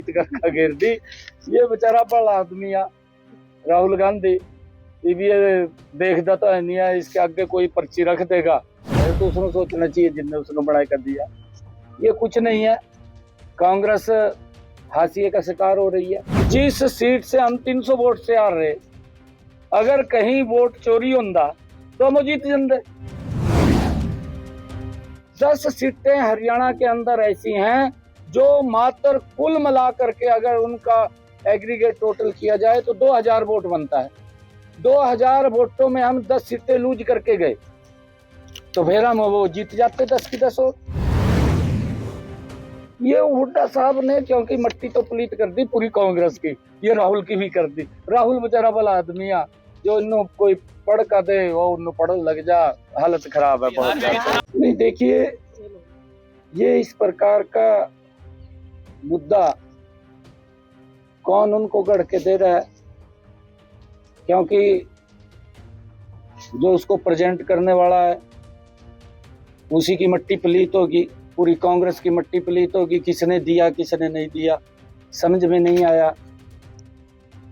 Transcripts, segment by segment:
घेर दी। ये बेचारा बड़ा आदमी है राहुल गांधी, ये देखता तो है नहीं है, इसके आगे कोई पर्ची रख देगा तो उसने सोचना चाहिए जिनने उसने बड़ा कर दिया। ये कुछ नहीं है, कांग्रेस हाशिए का शिकार हो रही है। जिस सीट से हम 300 वोट से आ रहे, अगर कहीं वोट चोरी होंदा तो हम जीत जाते। 10 सीटें हरियाणा के अंदर ऐसी हैं जो मात्र कुल मिला करके अगर उनका एग्रीगेट टोटल किया जाए तो 2000 वोट बनता है। 2000 वोटों में हम 10 सीटें लूज करके गए तो फिर हम वो जीत जाते 10 की 10 और। ये हुड्डा साहब ने क्योंकि मट्टी तो पलीत कर दी पूरी कांग्रेस की, ये राहुल की भी कर दी। राहुल बेचारा भला आदमी है, जो इन्हों कोई पढ़ का दे वो उन्होंने पढ़ लग जा, हालत खराब है बहुत। नहीं देखिए, ये इस प्रकार का मुद्दा कौन उनको गढ़ के दे रहा है, क्योंकि जो उसको प्रेजेंट करने वाला है उसी की मट्टी पलीत होगी, पूरी कांग्रेस की मट्टी पलीत होगी। किसने दिया किसने नहीं दिया समझ में नहीं आया।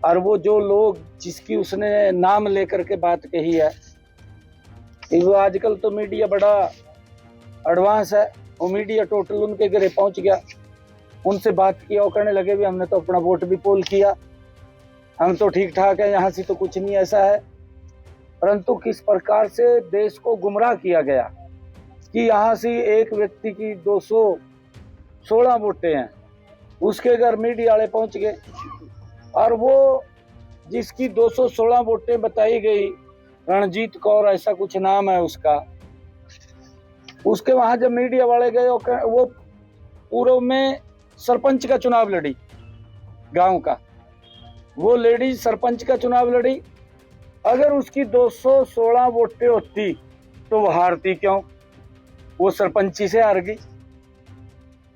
और वो जो लोग जिसकी उसने नाम लेकर के बात कही है, वो आजकल तो मीडिया बड़ा एडवांस है, वो मीडिया टोटल उनके घरे पहुंच गया, उनसे बात किया, वो कहने लगे भी हमने तो अपना वोट भी पोल किया, हम तो ठीक ठाक है, यहाँ से तो कुछ नहीं ऐसा है। परंतु किस प्रकार से देश को गुमराह किया गया कि यहाँ से एक व्यक्ति की 216 वोटें हैं, उसके घर मीडिया वाले पहुंच गए और वो जिसकी 216 वोटें बताई गई, रणजीत कौर ऐसा कुछ नाम है उसका, उसके वहां जब मीडिया वाले गए वो पूर्व में सरपंच का चुनाव लड़ी, गांव का वो लेडीज सरपंच का चुनाव लड़ी। अगर उसकी 216 वोटें होती तो वो हारती क्यों, वो सरपंची से हार गई।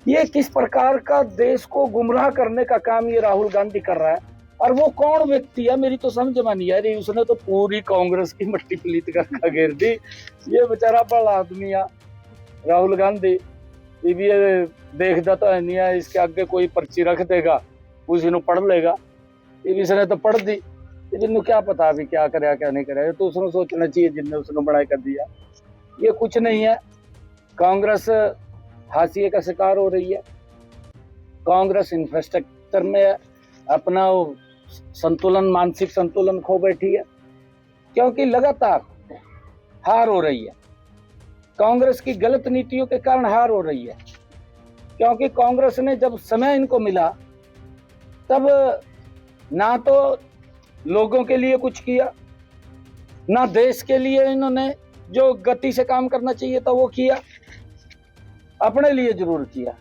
ये किस प्रकार का देश को गुमराह करने का काम ये राहुल गांधी कर रहा है। और वो कौन व्यक्ति है मेरी तो समझ में नहीं आ रही, उसने तो पूरी कांग्रेस की मट्टी पलीत कर घेर दी। ये बेचारा बड़ा आदमी है राहुल गांधी, ये देखता तो है नहीं है, इसके आगे कोई पर्ची रख देगा उसी ने पढ़ लेगा। इसने तो पढ़ दी, जिन्होंने क्या पता अभी क्या करे क्या नहीं करे, तो उसने सोचना चाहिए जिनने उसने बड़ा कर दिया। ये कुछ नहीं है, कांग्रेस हाशिए का शिकार हो रही है। कांग्रेस इंफ्रास्ट्रक्चर में अपना संतुलन, मानसिक संतुलन खो बैठी है, क्योंकि लगातार हार हो रही है। कांग्रेस की गलत नीतियों के कारण हार हो रही है, क्योंकि कांग्रेस ने जब समय इनको मिला तब ना तो लोगों के लिए कुछ किया, ना देश के लिए इन्होंने जो गति से काम करना चाहिए था वो किया, अपने लिए जरूर किया।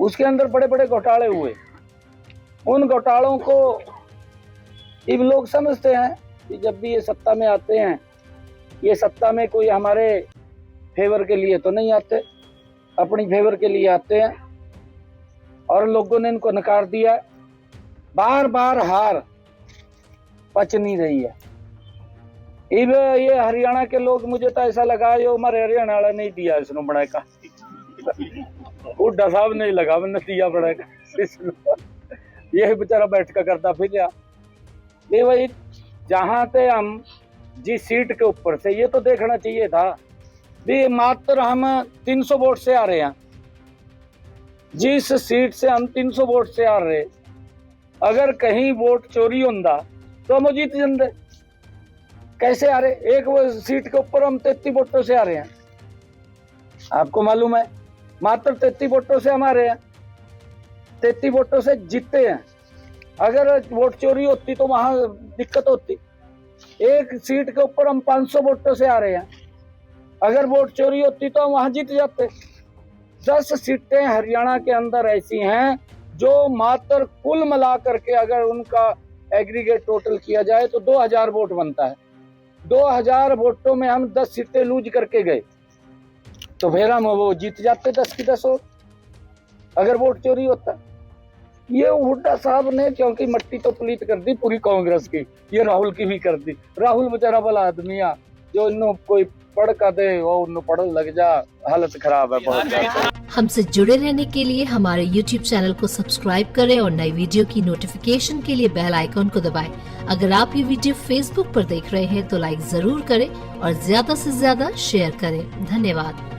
उसके अंदर बड़े बड़े घोटाले हुए, उन घोटालों को ये लोग समझते हैं कि जब भी ये सत्ता में आते हैं, ये सत्ता में कोई हमारे फेवर के लिए तो नहीं आते, अपनी फेवर के लिए आते हैं। और लोगों ने इनको नकार दिया, बार बार हार पच नहीं रही है। ये हरियाणा के लोग, मुझे तो ऐसा लगा जो हमारे हरियाणा वाला नहीं दिया इसने बड़ा का, हुड्डा साहब नहीं लगा मैंने दिया बड़ा का, यही बेचारा बैठ कर करता फिर गया। ये भाई जहां थे हम जिस सीट के ऊपर से, ये तो देखना चाहिए था भी मात्र हम 300 वोट से आ रहे हैं। जिस सीट से हम 300 वोट से आ रहे, अगर कहीं वोट चोरी होंदा तो हम जीत जाते। कैसे आ रहे, एक वो सीट के ऊपर हम 33 वोटों से आ रहे हैं, आपको मालूम है, मात्र 33 वोटों से हम आ रहे हैं, 33 वोटों से जीतते हैं। अगर वोट चोरी होती तो वहां दिक्कत होती। एक सीट के ऊपर हम 500 वोटों से आ रहे हैं, अगर वोट चोरी होती तो हम वहां जीत जाते। 10 सीटें हरियाणा के अंदर ऐसी हैं जो मात्र कुल मिला करके अगर उनका एग्रीगेट टोटल किया जाए तो 2000 वोट बनता है। 2000 वोटों में हम 10 सीटें लूज करके गए तो फिर हम वो जीत जाते 10 की 10 और, अगर वोट चोरी होता। ये हुड्डा साहब ने क्योंकि मट्टी तो पलीत कर दी पूरी कांग्रेस की, ये राहुल की भी कर दी। राहुल बेचारा भला आदमी है, जो इन्हों कोई पढ़ का दे वो उन्हें पढ़ लग जा, हालत खराब है बहुत ज्यादा। हमसे जुड़े रहने के लिए हमारे YouTube चैनल को सब्सक्राइब करें और नई वीडियो की नोटिफिकेशन के लिए बेल आइकॉन को दबाएं। अगर आप ये वीडियो Facebook पर देख रहे हैं तो लाइक जरूर करें और ज्यादा से ज्यादा शेयर करें। धन्यवाद।